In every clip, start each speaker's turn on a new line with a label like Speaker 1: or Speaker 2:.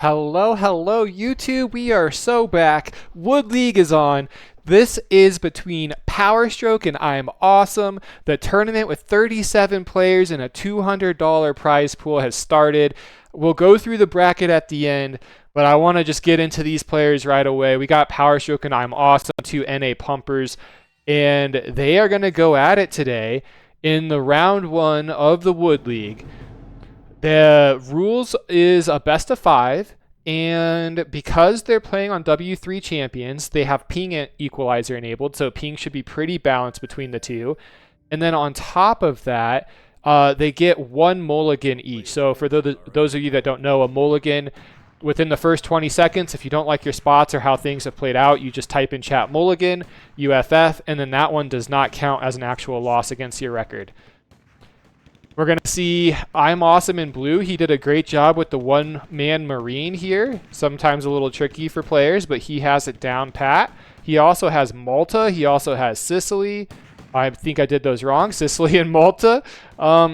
Speaker 1: Hello, hello, YouTube. We are so back. Wood League is on. This is between Powerstroke and IamAwesome. The tournament with 37 players and a $200 prize pool has started. We'll go through the bracket at the end, but I want to just get into these players right away. We got Powerstroke and IamAwesome, two NA pumpers, and they are going to go at it today in the round one of the Wood League. The rules is a best of 5, and because they're playing on W3 champions, they have ping equalizer enabled, so ping should be pretty balanced between the two. And then on top of that, they get one mulligan each. So for those of you that don't know, a mulligan, within the first 20 seconds, if you don't like your spots or how things have played out, you just type in chat mulligan, UFF, and then that one does not count as an actual loss against your record. We're going to see IamAwesome in blue. He did a great job with the one-man marine here. Sometimes a little tricky for players, but he has it down pat. He also has Malta. He also has Sicily. I think I did those wrong. Sicily and Malta.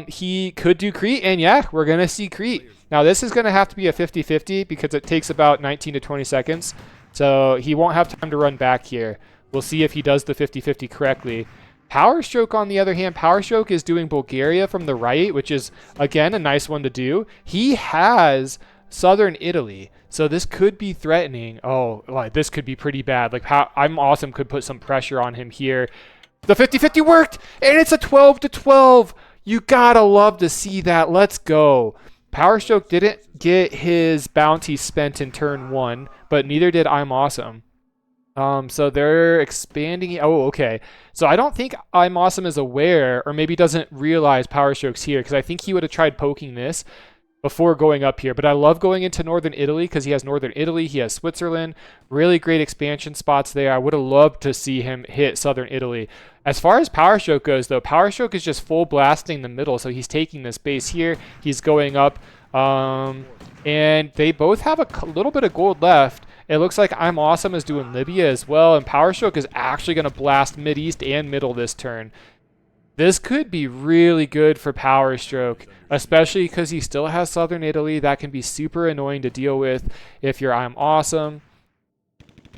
Speaker 1: He could do Crete, and yeah, we're going to see Crete. Now, this is going to have to be a 50-50 because it takes about 19 to 20 seconds. So he won't have time to run back here. We'll see if he does the 50-50 correctly. Powerstroke, on the other hand, Powerstroke is doing Bulgaria from the right, which is, again, a nice one to do. He has southern Italy, so this could be threatening. Oh, like, this could be pretty bad. Like, IamAwesome could put some pressure on him here. The 50-50 worked, and it's a 12-12. You gotta love to see that. Let's go. Powerstroke didn't get his bounty spent in turn 1, but neither did IamAwesome. So they're expanding. Oh, okay. So I don't think IamAwesome is aware, or maybe doesn't realize Powerstroke's here, because I think he would have tried poking this before going up here. But I love going into northern Italy because he has northern Italy, he has Switzerland, really great expansion spots there. I would have loved to see him hit southern Italy. As far as Powerstroke goes, though, Powerstroke is just full blasting the middle, so he's taking this base here. He's going up, and they both have a little bit of gold left. It looks like IamAwesome is doing Libya as well, and Powerstroke is actually going to blast Mideast and middle this turn. This could be really good for Powerstroke, especially because he still has southern Italy. That can be super annoying to deal with if you're IamAwesome.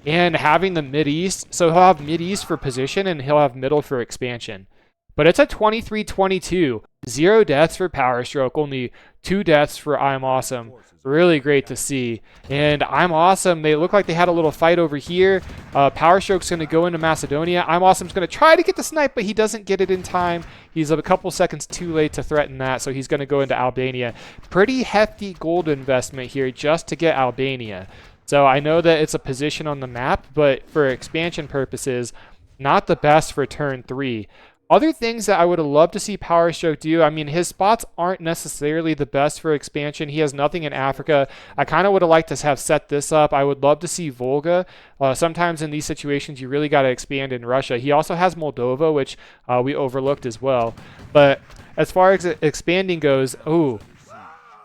Speaker 1: And having the Mideast, so he'll have Mideast for position and he'll have middle for expansion. But it's a 23-22. 0 deaths for Powerstroke, only 2 deaths for IamAwesome. Really great to see. And IamAwesome, they look like they had a little fight over here. Powerstroke's going to go into Macedonia. IamAwesome's going to try to get the snipe, but he doesn't get it in time. He's a couple seconds too late to threaten that, so he's going to go into Albania. Pretty hefty gold investment here just to get Albania. So I know that it's a position on the map, but for expansion purposes, not the best for turn 3. Other things that I would have loved to see Powerstroke do, I mean, his spots aren't necessarily the best for expansion. He has nothing in Africa. I kind of would have liked to have set this up. I would love to see Volga. Sometimes in these situations, you really got to expand in Russia. He also has Moldova, which we overlooked as well. But as far as expanding goes,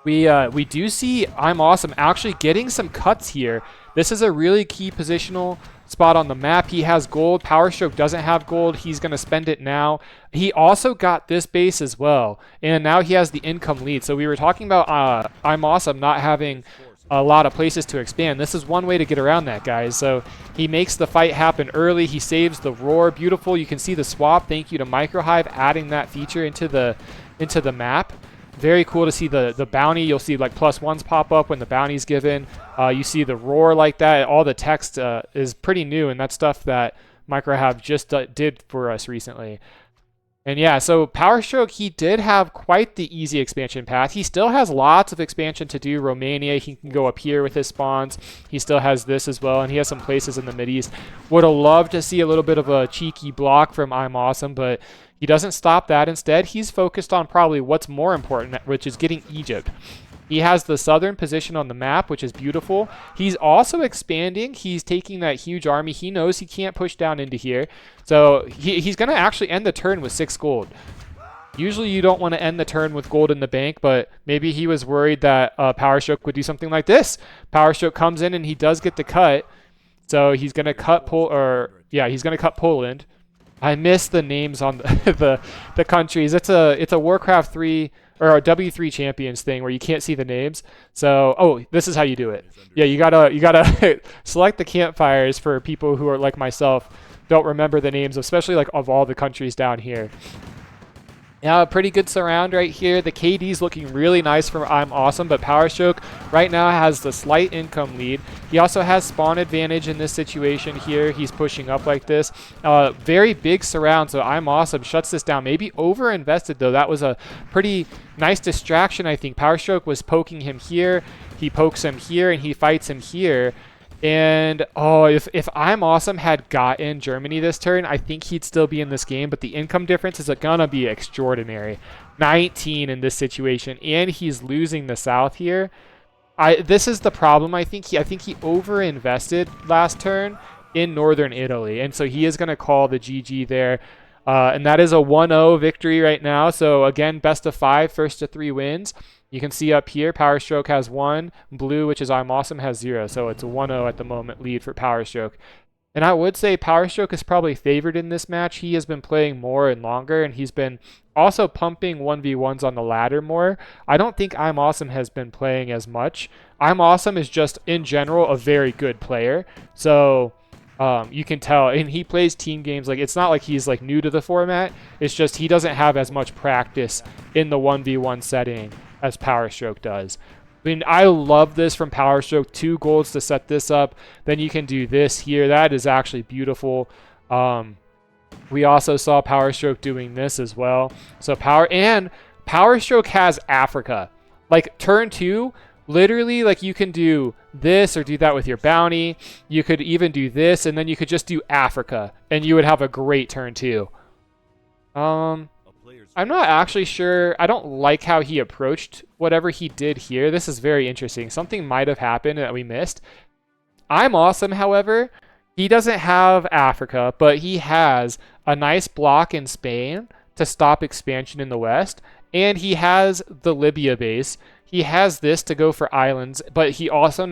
Speaker 1: we do see IamAwesome actually getting some cuts here. This is a really key positional spot on the map. He has gold. Powerstroke doesn't have gold. He's going to spend it now. He also got this base as well, and now he has the income lead. So we were talking about IamAwesome not having a lot of places to expand. This is one way to get around that, guys. So he makes the fight happen early. He saves the roar. Beautiful. You can see the swap. Thank you to MicroHive adding that feature into the map. Very cool to see the bounty. You'll see like +1s pop up when the bounty's given. You see the roar like that. All the text is pretty new, and that's stuff that MicroHive just did for us recently. And yeah, so Powerstroke, he did have quite the easy expansion path. He still has lots of expansion to do. Romania, he can go up here with his spawns. He still has this as well, and he has some places in the Mideast. Would have loved to see a little bit of a cheeky block from IamAwesome, but he doesn't stop that. Instead, he's focused on probably what's more important, which is getting Egypt. He has the southern position on the map, which is beautiful. He's also expanding. He's taking that huge army. He knows he can't push down into here. So he's going to actually end the turn with 6 gold. Usually you don't want to end the turn with gold in the bank, but maybe he was worried that Powerstroke would do something like this. Powerstroke comes in and he does get the cut. So he's going to cut he's going to cut Poland. I miss the names on the countries. It's a Warcraft 3 or a W3 champions thing where you can't see the names. So, oh, this is how you do it. Yeah, you gotta select the campfires for people who are like myself, don't remember the names, especially like of all the countries down here. Yeah, a pretty good surround right here. The KD's looking really nice from IamAwesome, but Powerstroke right now has the slight income lead. He also has spawn advantage in this situation here. He's pushing up like this. Very big surround, so IamAwesome shuts this down. Maybe over-invested, though. That was a pretty nice distraction, I think. Powerstroke was poking him here. He pokes him here, and he fights him here. And, oh, if IamAwesome had gotten Germany this turn, I think he'd still be in this game. But the income difference is going to be extraordinary. 19 in this situation. And he's losing the South here. This is the problem, I think. I think he over-invested last turn in Northern Italy. And so he is going to call the GG there. And that is a 1-0 victory right now. So, again, best of 5, first to 3 wins. You can see up here, Powerstroke has 1. Blue, which is IamAwesome, has 0. So it's a 1-0 at the moment lead for Powerstroke. And I would say Powerstroke is probably favored in this match. He has been playing more and longer, and he's been also pumping 1v1s on the ladder more. I don't think IamAwesome has been playing as much. IamAwesome is just, in general, a very good player. So you can tell, and he plays team games. Like, it's not like he's like new to the format. It's just he doesn't have as much practice in the 1v1 setting as Powerstroke does. I mean, I love this from Powerstroke. 2 golds to set this up. Then you can do this here. That is actually beautiful. We also saw Powerstroke doing this as well. So Powerstroke has Africa. Like, turn 2, literally, like, you can do this or do that with your bounty. You could even do this, and then you could just do Africa, and you would have a great turn 2. I'm not actually sure. I don't like how he approached whatever he did here. This is very interesting. Something might have happened that we missed. IamAwesome, however, he doesn't have Africa, but he has a nice block in Spain to stop expansion in the west, and he has the Libya base. He has this to go for islands, but he also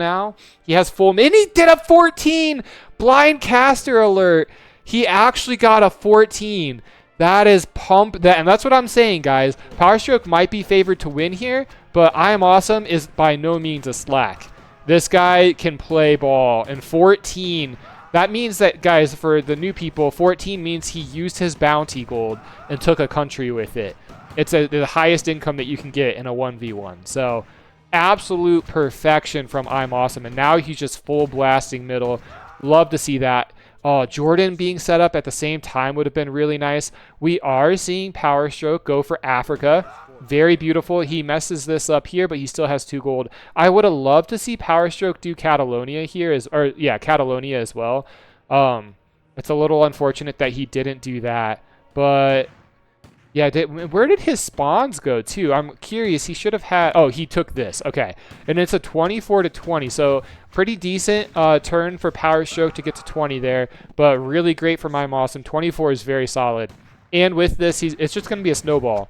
Speaker 1: he has full, and he did a 14! Blind caster alert! He actually got a 14. That is pump. And that's what I'm saying, guys. Powerstroke might be favored to win here, but IamAwesome is by no means a slack. This guy can play ball. And 14, that means that, guys, for the new people, 14 means he used his bounty gold and took a country with it. It's the highest income that you can get in a 1v1. So, absolute perfection from IamAwesome. And now he's just full blasting middle. Love to see that. Oh, Jordan being set up at the same time would have been really nice. We are seeing Powerstroke go for Africa. Very beautiful. He messes this up here, but he still has 2 gold. I would have loved to see Powerstroke do Catalonia here, Catalonia as well. It's a little unfortunate that he didn't do that, but yeah, where did his spawns go too? I'm curious. He should have had. Oh, he took this. Okay, and it's a 24-20. So pretty decent turn for Powerstroke to get to 20 there, but really great for IamAwesome. 24 is very solid. And with this, it's just going to be a snowball.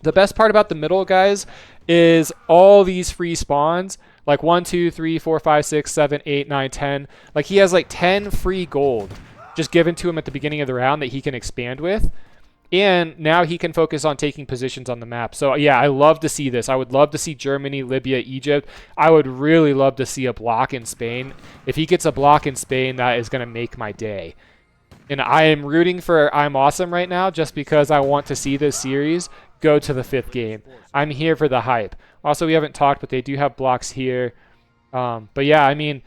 Speaker 1: The best part about the middle, guys, is all these free spawns. Like 1, 2, 3, 4, 5, 6, 7, 8, 9, 10. Like he has like 10 free gold just given to him at the beginning of the round that he can expand with. And now he can focus on taking positions on the map. So, yeah, I love to see this. I would love to see Germany, Libya, Egypt. I would really love to see a block in Spain. If he gets a block in Spain, that is going to make my day. And I am rooting for IamAwesome right now just because I want to see this series go to the 5th game. I'm here for the hype. Also, we haven't talked, but they do have blocks here. But, yeah, I mean,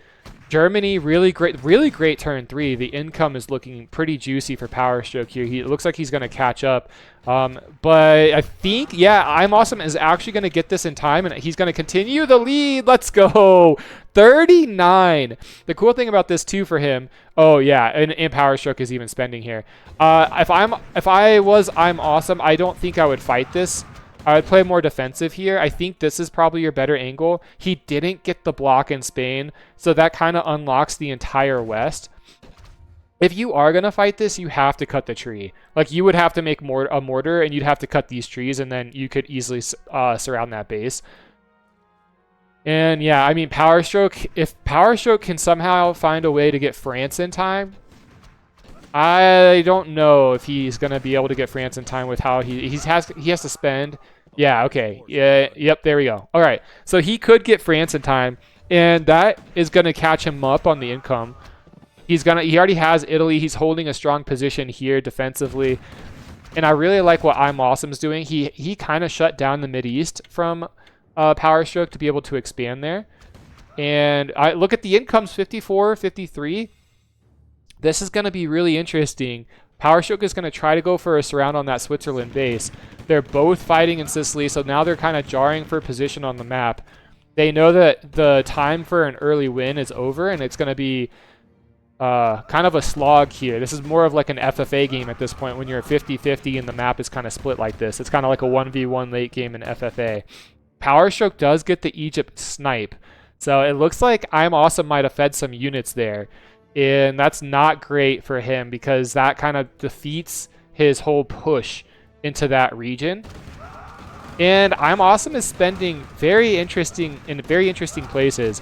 Speaker 1: Germany, really great turn 3. The income is looking pretty juicy for Powerstroke here. It looks like he's going to catch up. But I think, yeah, IamAwesome is actually going to get this in time, and he's going to continue the lead. Let's go. 39. The cool thing about this, too, for him, oh, yeah, and Powerstroke is even spending here. If I was IamAwesome, I don't think I would fight this. I would play more defensive here. I think this is probably your better angle. He didn't get the block in Spain, so that kind of unlocks the entire West. If you are going to fight this, you have to cut the tree. Like, you would have to make a mortar, and you'd have to cut these trees, and then you could easily surround that base. And, yeah, I mean, Powerstroke, if Powerstroke can somehow find a way to get France in time, I don't know if he's going to be able to get France in time with how he has to spend Yeah, okay. Yeah, yep, there we go. All right. So he could get France in time, and that is going to catch him up on the income. He already has Italy. He's holding a strong position here defensively. And I really like what IamAwesome's doing. He kind of shut down the Mideast from Powerstroke to be able to expand there. And I look at the incomes, 54, 53. This is going to be really interesting. Powerstroke is going to try to go for a surround on that Switzerland base. They're both fighting in Sicily, so now they're kind of jarring for position on the map. They know that the time for an early win is over, and it's going to be kind of a slog here. This is more of like an FFA game at this point when you're 50-50 and the map is kind of split like this. It's kind of like a 1v1 late game in FFA. Powerstroke does get the Egypt snipe. So it looks like IamAwesome might have fed some units there. And that's not great for him because that kind of defeats his whole push into that region. And IamAwesome is spending in very interesting places.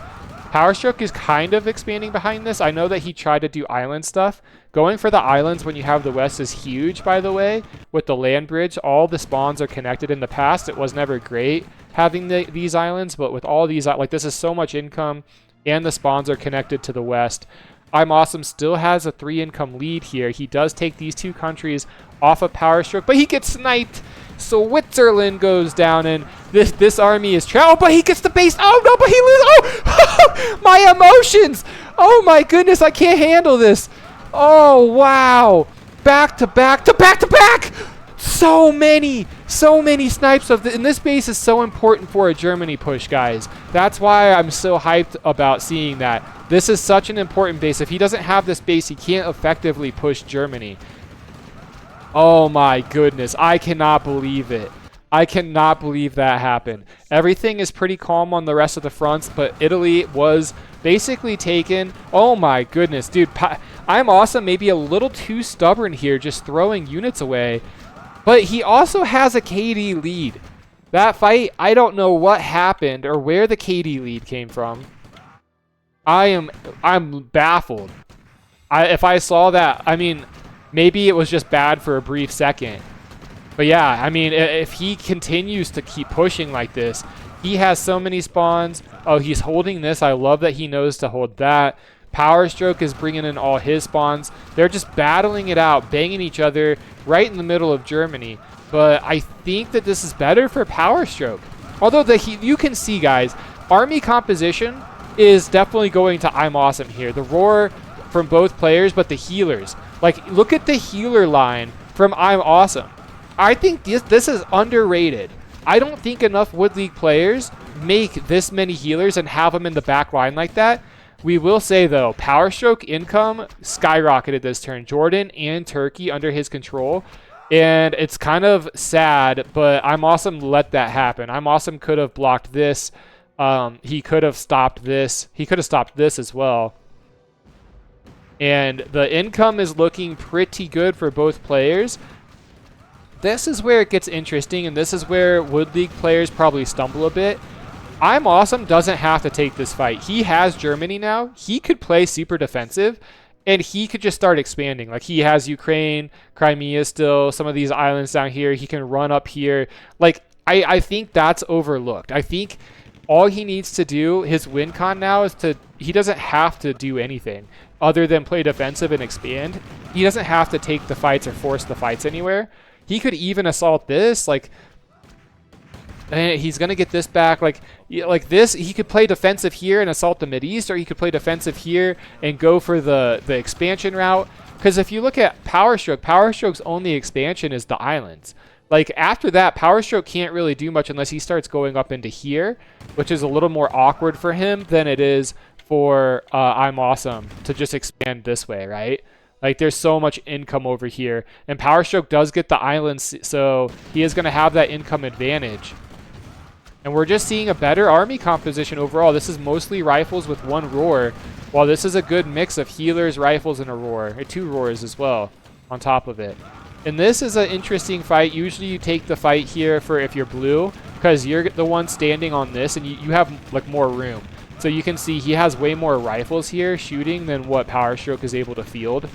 Speaker 1: Powerstroke is kind of expanding behind this. I know that he tried to do island stuff. Going for the islands when you have the West is huge, by the way. With the land bridge, all the spawns are connected. In the past, it was never great having these islands, but with all these, like, this is so much income, and the spawns are connected to the West. IamAwesome still has a 3-income lead here. He does take these two countries off of Powerstroke, but he gets sniped. Switzerland goes down, and this army is trapped. Oh, but he gets the base. Oh, no, but he loses. Oh, my emotions. Oh, my goodness. I can't handle this. Oh, wow. Back to back to back to back. So many snipes and this base is so important for a Germany push, guys. That's why I'm so hyped about seeing that. This is such an important base. If he doesn't have this base, he can't effectively push Germany. Oh my goodness, I cannot believe it. I cannot believe that happened. Everything is pretty calm on the rest of the fronts, but Italy was basically taken. Oh my goodness, dude. IamAwesome maybe a little too stubborn here, just throwing units away. But he also has a KD lead. That fight, I don't know what happened or where the KD lead came from. I'm baffled. If I saw that, I mean, maybe it was just bad for a brief second. But yeah, I mean, if he continues to keep pushing like this, he has so many spawns. Oh, he's holding this. I love that he knows to hold that. Powerstroke is bringing in all his spawns. They're just battling it out, banging each other right in the middle of Germany. But I think that this is better for Powerstroke. Although you can see, guys, army composition is definitely going to IamAwesome here. The roar from both players, but the healers. Like, look at the healer line from IamAwesome. I think this is underrated. I don't think enough Wood League players make this many healers and have them in the back line like that. We will say, though, Powerstroke income skyrocketed this turn. Jordan and Turkey under his control. And it's kind of sad, but IamAwesome let that happen. IamAwesome could have blocked this. He could have stopped this. He could have stopped this as well. And the income is looking pretty good for both players. This is where it gets interesting, and this is where Wood League players probably stumble a bit. IamAwesome doesn't have to take this fight. He has Germany now. He could play super defensive, and he could just start expanding. Like, he has Ukraine, Crimea still, some of these islands down here. He can run up here. Like, I think that's overlooked. I think all he needs to do, his win con now, is he doesn't have to do anything other than play defensive and expand. He doesn't have to take the fights or force the fights anywhere. He could even assault this, like, and he's going to get this back. Like this, he could play defensive here and assault the Mideast, or he could play defensive here and go for the expansion route. Because if you look at Powerstroke, Powerstroke's only expansion is the islands. Like, after that, Powerstroke can't really do much unless he starts going up into here, which is a little more awkward for him than it is for IamAwesome to just expand this way, right? Like, there's so much income over here. And Powerstroke does get the islands, so he is going to have that income advantage. And we're just seeing a better army composition overall. This is mostly rifles with one roar, while this is a good mix of healers, rifles, and a roar. Or two roars as well on top of it. And this is an interesting fight. Usually you take the fight here for if you're blue, because you're the one standing on this, and you have, like, more room. So you can see he has way more rifles here shooting than what Powerstroke is able to field.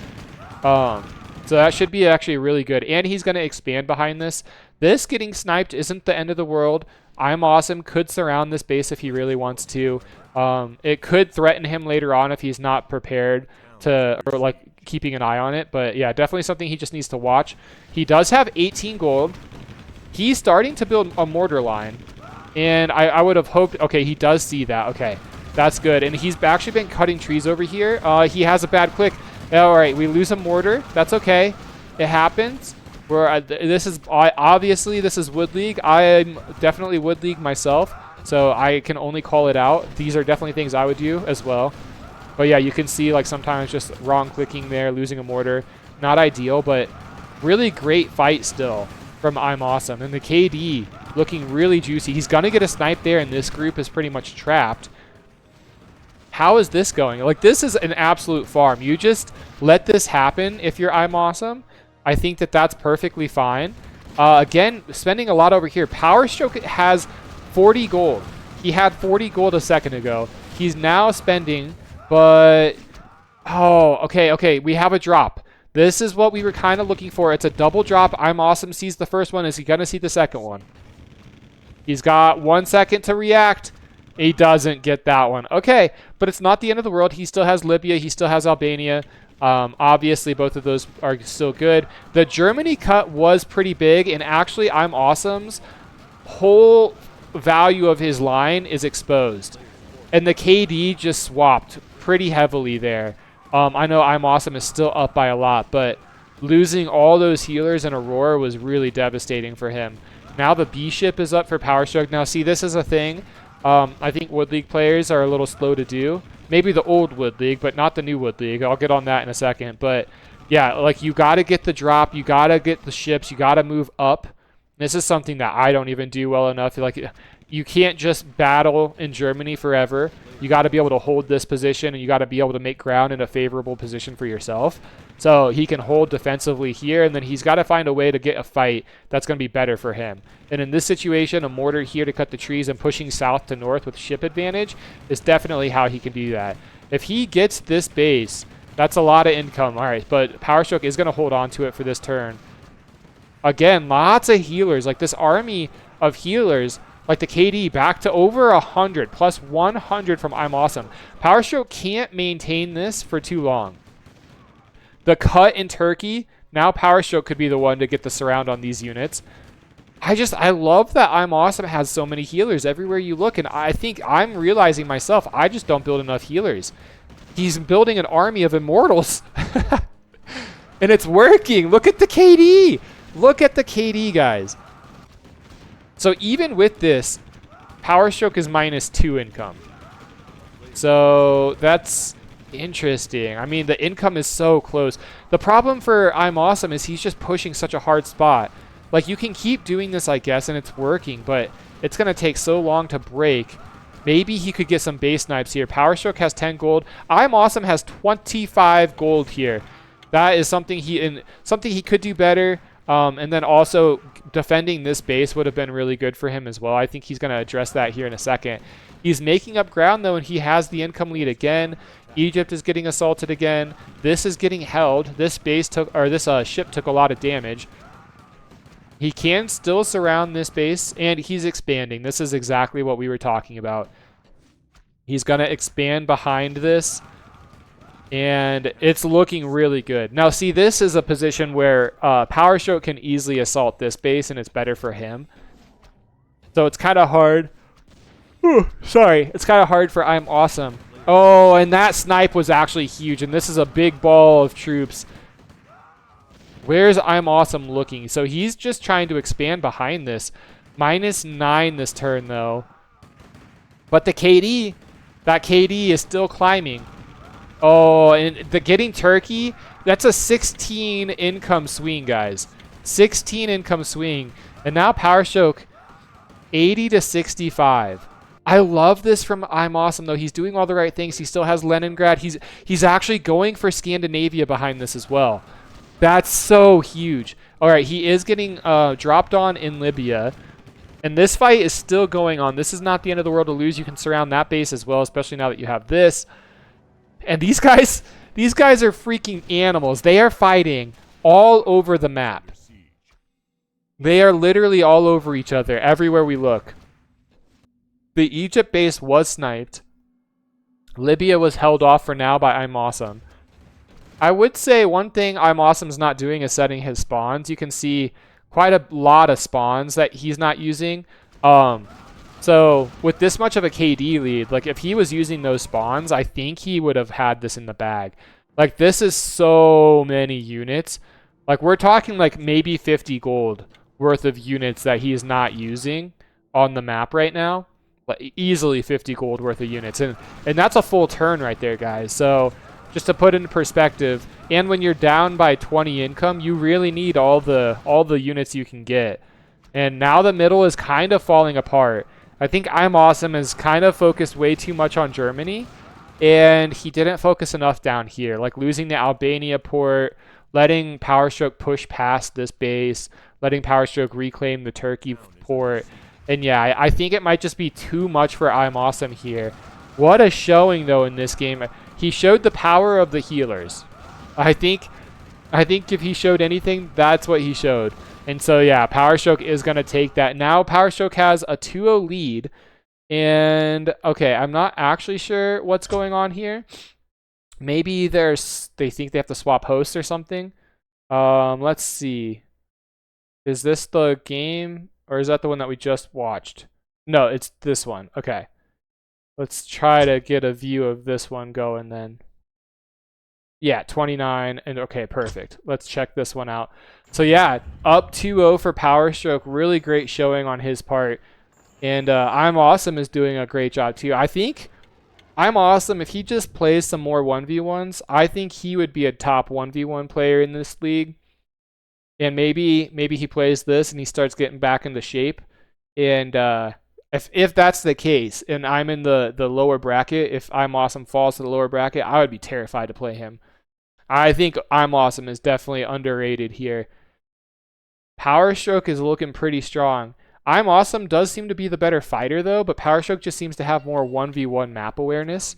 Speaker 1: So So that should be actually really good. And he's going to expand behind this. This getting sniped isn't the end of the world. IamAwesome could surround this base if he really wants to. It could threaten him later on if he's not prepared to, or like keeping an eye on it. But yeah, definitely something he just needs to watch. He does have 18 gold. He's starting to build a mortar line. And I would have hoped, okay, he does see that. Okay, that's good. And he's actually been cutting trees over here. He has a bad click. All right, we lose a mortar. That's okay. It happens. This is obviously this is Wood League. I'm definitely Wood League myself, so I can only call it out. These are definitely things I would do as well. But yeah, you can see like sometimes just wrong clicking there, losing a mortar. Not ideal, but really great fight still from IamAwesome. And the KD looking really juicy. He's going to get a snipe there, and this group is pretty much trapped. How is this going? Like, this is an absolute farm. You just let this happen if you're IamAwesome. I think that that's perfectly fine. Again, spending a lot over here. Powerstroke has 40 gold. He had 40 gold a second ago. He's now spending, but... Oh, okay. We have a drop. This is what we were kind of looking for. It's a double drop. IamAwesome sees the first one. Is he going to see the second one? He's got 1 second to react. He doesn't get that one. Okay, but it's not the end of the world. He still has Libya. He still has Albania. Obviously, both of those are still good. The Germany cut was pretty big, and actually, IamAwesome's whole value of his line is exposed. And the KD just swapped pretty heavily there. I know IamAwesome is still up by a lot, but losing all those healers in Aurora was really devastating for him. Now the B ship is up for Powerstroke. Now, see, this is a thing. I think Wood League players are a little slow to do. Maybe the old Wood League, but not the new Wood League. I'll get on that in a second. But yeah, like you got to get the drop. You got to get the ships. You got to move up. This is something that I don't even do well enough. Like, you can't just battle in Germany forever. You got to be able to hold this position, and you got to be able to make ground in a favorable position for yourself. So he can hold defensively here, and then he's got to find a way to get a fight that's going to be better for him. And in this situation, a mortar here to cut the trees and pushing south to north with ship advantage is definitely how he can do that. If he gets this base, that's a lot of income. All right, but Powerstroke is going to hold on to it for this turn. Again, lots of healers. Like this army of healers, like the KD, back to over 100, plus 100 from IamAwesome. Powerstroke can't maintain this for too long. The cut in Turkey, now Powerstroke could be the one to get the surround on these units. I love that IamAwesome has so many healers everywhere you look, and I think I'm realizing myself, I just don't build enough healers. He's building an army of immortals. And it's working. Look at the KD. Look at the KD, guys. So even with this, Powerstroke is -2 income. So that's interesting. I mean, the income is so close. The problem for IamAwesome is he's just pushing such a hard spot. Like, you can keep doing this, I guess, and it's working, but it's going to take so long to break. Maybe he could get some base snipes here. Powerstroke has 10 gold. IamAwesome has 25 gold here. That is something he could do better. And then also defending this base would have been really good for him as well. I think he's going to address that here in a second. He's making up ground, though, and he has the income lead again. Egypt is getting assaulted again. This is getting held. This base took, or this ship took a lot of damage. He can still surround this base, and he's expanding. This is exactly what we were talking about. He's going to expand behind this, and it's looking really good. Now, see, this is a position where Powerstroke can easily assault this base, and it's better for him. So it's kind of hard. Sorry. It's kind of hard for IamAwesome. Oh, and that snipe was actually huge, and this is a big ball of troops. Where's IamAwesome looking? So he's just trying to expand behind this. -9 this turn, though. But the KD, that KD is still climbing. Oh, and the getting Turkey, that's a 16 income swing, guys. 16 income swing. And now Powerstroke, 80 to 65. I love this from IamAwesome, though. He's doing all the right things. He still has Leningrad. He's actually going for Scandinavia behind this as well. That's so huge. All right, he is getting dropped on in Libya. And this fight is still going on. This is not the end of the world to lose. You can surround that base as well, especially now that you have this. And these guys are freaking animals. They are fighting all over the map. They are literally all over each other everywhere we look. The Egypt base was sniped. Libya was held off for now by IamAwesome. I would say one thing IamAwesome's not doing is setting his spawns. You can see quite a lot of spawns that he's not using. So with this much of a KD lead, like if he was using those spawns, I think he would have had this in the bag. Like this is so many units. Like we're talking like maybe 50 gold worth of units that he's not using on the map right now. Like easily 50 gold worth of units. And that's a full turn right there, guys. So just to put into perspective, and when you're down by 20 income, you really need all the units you can get. And now the middle is kind of falling apart. I think IamAwesome is kind of focused way too much on Germany, and he didn't focus enough down here, like losing the Albania port, letting Powerstroke push past this base, letting Powerstroke reclaim the Turkey port. And yeah, I think it might just be too much for IamAwesome here. What a showing though in this game. He showed the power of the healers. I think if he showed anything, that's what he showed. And so yeah, Powerstroke is going to take that. Now Powerstroke has a 2-0 lead. And okay, I'm not actually sure what's going on here. Maybe they think they have to swap hosts or something. Let's see. Is this the game or is that the one that we just watched? No, it's this one. Okay. Let's try to get a view of this one going then. Yeah, 29 and okay, perfect. Let's check this one out. So yeah, up 2-0 for Powerstroke. Really great showing on his part. And IamAwesome is doing a great job too. I think IamAwesome, if he just plays some more 1v1s, I think he would be a top 1v1 player in this league. And maybe he plays this and he starts getting back into shape. And if that's the case, and I'm in the lower bracket, if IamAwesome falls to the lower bracket, I would be terrified to play him. I think IamAwesome is definitely underrated here. Powerstroke is looking pretty strong. IamAwesome does seem to be the better fighter though, but Powerstroke just seems to have more 1v1 map awareness.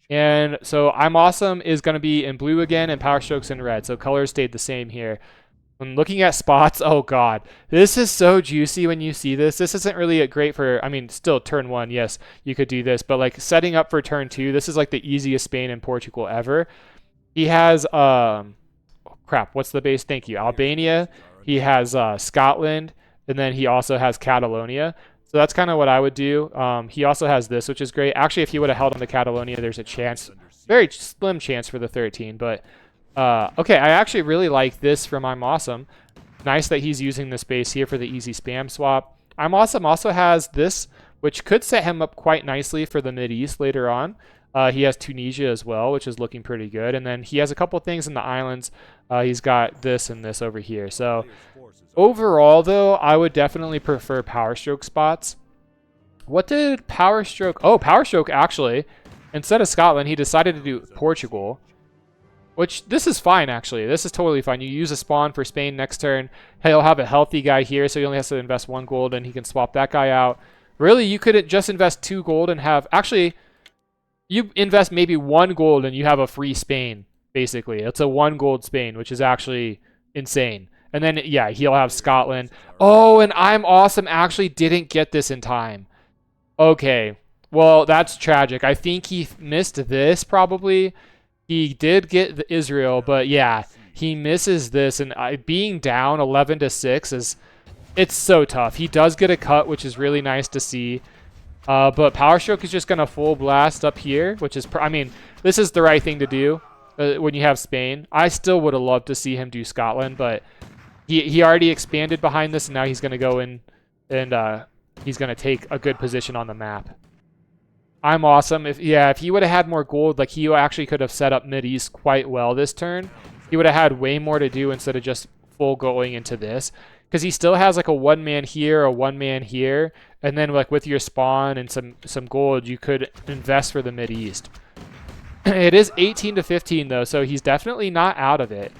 Speaker 1: And so IamAwesome is going to be in blue again, and Powerstroke's in red. So colors stayed the same here. When looking at spots, oh god, this is so juicy when you see this. This isn't really great for, I mean, still turn 1, yes, you could do this, but like setting up for turn 2, this is like the easiest Spain and Portugal ever. He has, crap, what's the base? Thank you. Albania. He has Scotland, and then he also has Catalonia. So that's kind of what I would do. He also has this, which is great. Actually, if he would have held on to Catalonia, there's a chance, very slim chance for the 13, but okay, I actually really like this from IamAwesome. Nice that he's using this base here for the easy spam swap. IamAwesome also has this, which could set him up quite nicely for the Mideast later on. He has Tunisia as well, which is looking pretty good. And then he has a couple things in the islands. He's got this and this over here. So overall, though, I would definitely prefer Powerstroke spots. What did Powerstroke... Oh, Powerstroke, actually, instead of Scotland, he decided to do Portugal. Which, this is fine, actually. This is totally fine. You use a spawn for Spain next turn. He'll have a healthy guy here, so he only has to invest 1 gold, and he can swap that guy out. Really, you could just invest 2 gold and have... Actually, you invest maybe 1 gold, and you have a free Spain, basically. It's a 1 gold Spain, which is actually insane. And then, yeah, he'll have Scotland. Oh, and IamAwesome actually didn't get this in time. Okay. Well, that's tragic. I think he missed this, probably. He did get the Israel, but yeah, he misses this, and being down 11-6 is, it's so tough. He does get a cut, which is really nice to see. But Powerstroke is just going to full blast up here, which is, I mean, this is the right thing to do when you have Spain. I still would have loved to see him do Scotland, but he already expanded behind this, and now he's going to go in and he's going to take a good position on the map. IamAwesome. If he would have had more gold, like he actually could have set up Mideast quite well this turn. He would have had way more to do instead of just full going into this. Because he still has like a 1-man here, a 1-man here, and then like with your spawn and some gold, you could invest for the Mideast. It is 18-15 though, so he's definitely not out of it.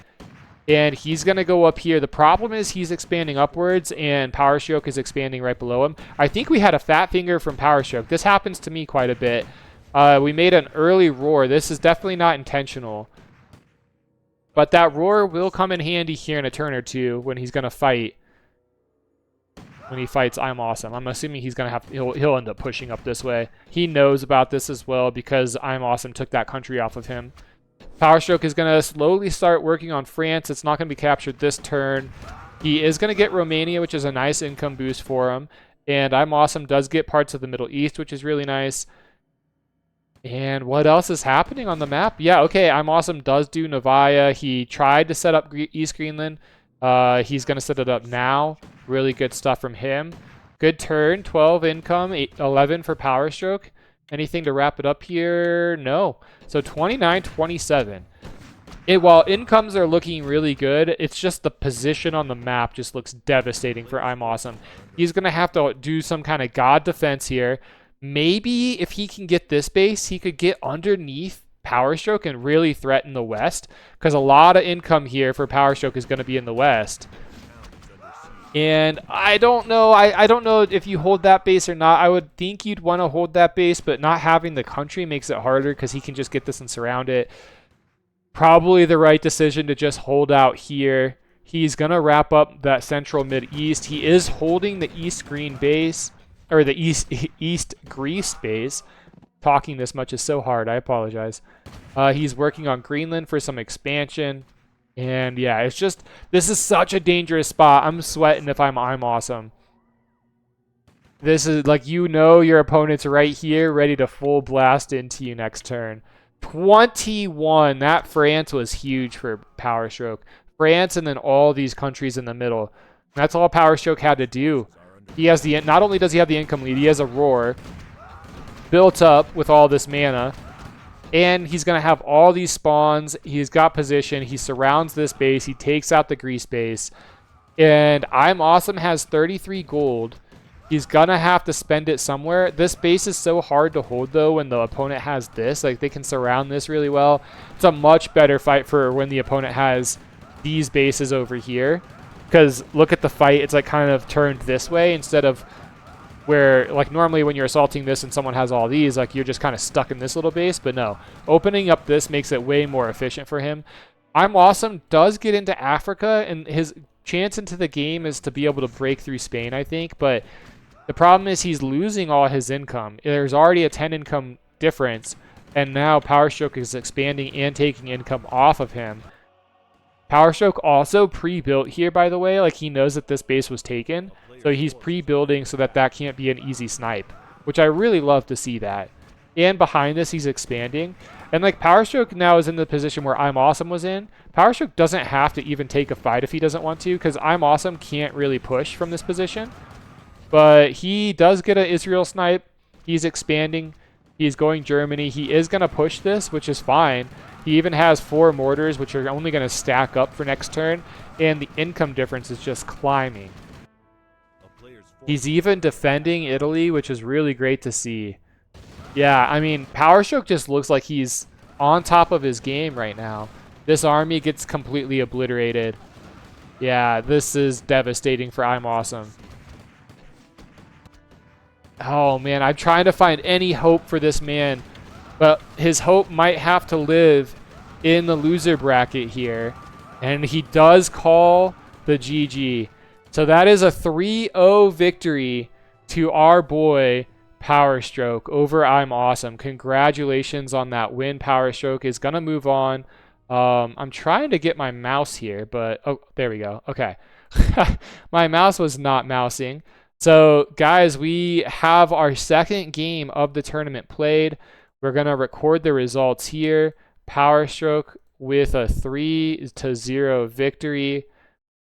Speaker 1: And he's going to go up here. The problem is he's expanding upwards, and Powerstroke is expanding right below him. I think we had a fat finger from Powerstroke. This happens to me quite a bit. We made an early roar. This is definitely not intentional. But that roar will come in handy here in a turn or two when he's going to fight. When he fights IamAwesome. I'm assuming he's going to have to, he'll end up pushing up this way. He knows about this as well because IamAwesome took that country off of him. Powerstroke is going to slowly start working on France. It's not going to be captured this turn. He is going to get Romania, which is a nice income boost for him. And IamAwesome does get parts of the Middle East, which is really nice. And what else is happening on the map? Yeah, okay, IamAwesome does do Novaya. He tried to set up East Greenland. He's going to set it up now. Really good stuff from him. Good turn, 12 income, 11 for Powerstroke. Anything to wrap it up here? No. So 29-27. While incomes are looking really good, it's just the position on the map just looks devastating for IamAwesome. He's going to have to do some kind of god defense here. Maybe if he can get this base, he could get underneath Powerstroke and really threaten the West, because a lot of income here for Powerstroke is going to be in the West. And I don't know. I don't know if you hold that base or not. I would think you'd want to hold that base, but not having the country makes it harder because he can just get this and surround it. Probably the right decision to just hold out here. He's going to wrap up that central Mid-East. He is holding the East Green base, or the East Greece base. Talking this much is so hard. I apologize. He's working on Greenland for some expansion. And yeah, it's just, this is such a dangerous spot. I'm sweating if I'm IamAwesome. This is like, you know, your opponent's right here, ready to full blast into you next turn. 21. That France was huge for Powerstroke. France and then all these countries in the middle. That's all Powerstroke had to do. He has the, not only does he have the income lead, he has a roar built up with all this mana. And he's going to have all these spawns. He's got position. He surrounds this base. He takes out the Greece base. And IamAwesome has 33 gold. He's going to have to spend it somewhere. This base is so hard to hold, though, when the opponent has this. Like, they can surround this really well. It's a much better fight for when the opponent has these bases over here. Because look at the fight. It's, like, kind of turned this way instead of where, like, normally when you're assaulting this and someone has all these, like, you're just kind of stuck in this little base. But no, opening up this makes it way more efficient for him. IamAwesome does get into Africa, and his chance into the game is to be able to break through Spain, I think. But the problem is he's losing all his income. There's already a 10 income difference, and now Powerstroke is expanding and taking income off of him. Powerstroke also pre-built here, by the way. Like, he knows that this base was taken. So he's pre-building so that that can't be an easy snipe, which I really love to see that. And behind this, he's expanding. And like, Powerstroke now is in the position where IamAwesome was in. Powerstroke doesn't have to even take a fight if he doesn't want to, because IamAwesome can't really push from this position. But he does get an Israel snipe. He's expanding. He's going Germany. He is going to push this, which is fine. He even has 4 mortars, which are only going to stack up for next turn. And the income difference is just climbing. He's even defending Italy, which is really great to see. Yeah, I mean, Powerstroke just looks like he's on top of his game right now. This army gets completely obliterated. Yeah, this is devastating for IamAwesome. Oh, man, I'm trying to find any hope for this man. But his hope might have to live in the loser bracket here. And he does call the GG. So that is a 3-0 victory to our boy Powerstroke over IamAwesome. Congratulations on that win. Powerstroke is going to move on. I'm trying to get my mouse here, but oh, there we go. Okay. My mouse was not mousing. So guys, we have our second game of the tournament played. We're going to record the results here. Powerstroke with a 3-0 victory.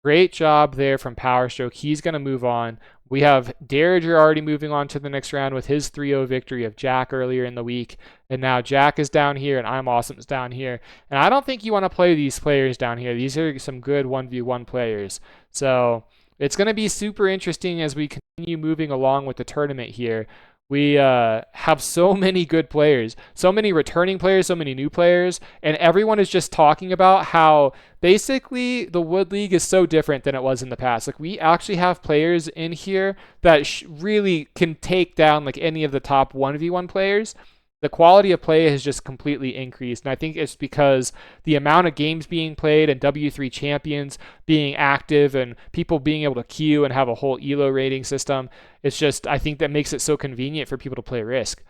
Speaker 1: Great job there from Powerstroke. He's going to move on. We have Derringer already moving on to the next round with his 3-0 victory of Jack earlier in the week. And now Jack is down here and IamAwesome's down here. And I don't think you want to play these players down here. These are some good 1v1 players. So it's going to be super interesting as we continue moving along with the tournament here. We have so many good players, so many returning players, so many new players, and everyone is just talking about how basically the Wood League is so different than it was in the past. Like, we actually have players in here that really can take down like any of the top 1v1 players. the quality of play has just completely increased. And I think it's because the amount of games being played and W3 champions being active and people being able to queue and have a whole elo rating system. It's just, I think that makes it so convenient for people to play Risk.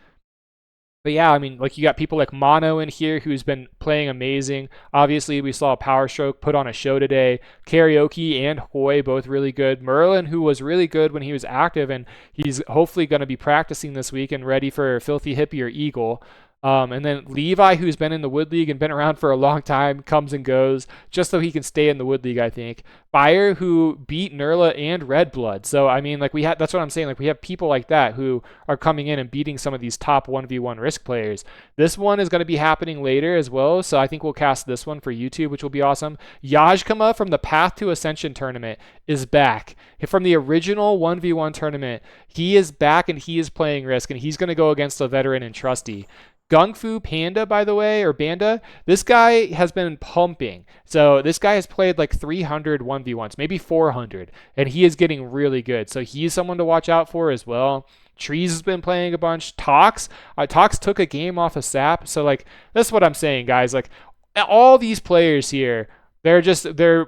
Speaker 1: But yeah, I mean, like you got people like Mono in here who's been playing amazing. Obviously, we saw Powerstroke put on a show today. Karaoke and Hoy both really good. Merlin, who was really good when he was active, and he's hopefully going to be practicing this week and ready for Filthy Hippie or Eagle. And then Levi, who's been in the Wood League and been around for a long time, comes and goes just so he can stay in the Wood League, I think. Fire, who beat Nerla and Red Blood. So, I mean, like that's what I'm saying. Like we have people like that who are coming in and beating some of these top 1v1 Risk players. This one is going to be happening later as well. So I think we'll cast this one for YouTube, which will be awesome. Yajkama from the Path to Ascension tournament is back. From the original 1v1 tournament, he is back and he is playing Risk, and he's going to go against a veteran and trusty. Gung Fu Panda, by the way, or Banda, this guy has been pumping. So this guy has played like 300 1v1s, maybe 400, and he is getting really good. So he's someone to watch out for as well. Trees has been playing a bunch. Tox took a game off of Sap. So like, that's what I'm saying, guys. Like all these players here, they're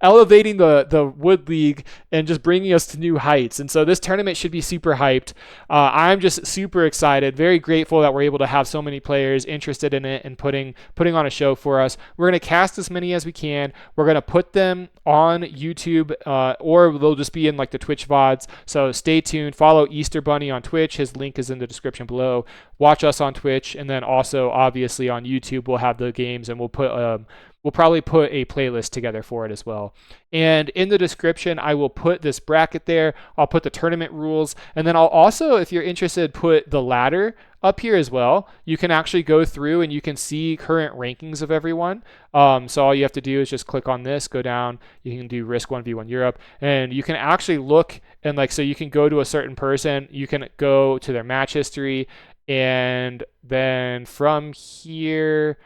Speaker 1: elevating the Wood League and just bringing us to new heights. And so this tournament should be super hyped. I'm just super excited, very grateful that we're able to have so many players interested in it and putting on a show for us. We're going to cast as many as we can. We're going to put them on YouTube, or they'll just be in like the Twitch VODs. So stay tuned. Follow Easter Bunny on Twitch. His link is in the description below. Watch us on Twitch, and then also obviously on YouTube we'll have the games, and we'll probably put a playlist together for it as well. And in the description, I will put this bracket there. I'll put the tournament rules. And then I'll also, if you're interested, put the ladder up here as well. You can actually go through and you can see current rankings of everyone. So all you have to do is just click on this, go down. You can do Risk 1v1 Europe. And you can actually look and so you can go to a certain person. You can go to their match history. And then from here,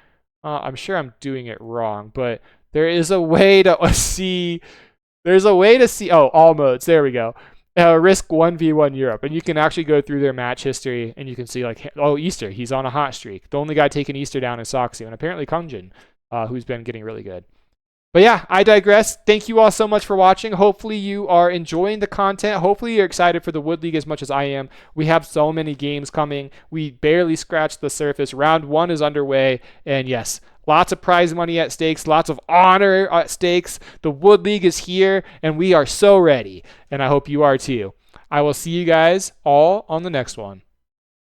Speaker 1: I'm sure I'm doing it wrong, but there is a way to see. Oh, all modes. There we go. Risk 1v1 Europe, and you can actually go through their match history, and you can see like, oh, Easter, he's on a hot streak. The only guy taking Easter down is Soxu, and apparently Kungjin, who's been getting really good. But yeah, I digress. Thank you all so much for watching. Hopefully you are enjoying the content. Hopefully you're excited for the Wood League as much as I am. We have so many games coming. We barely scratched the surface. Round 1 is underway. And yes, lots of prize money at stakes. Lots of honor at stakes. The Wood League is here, and we are so ready. And I hope you are too. I will see you guys all on the next one.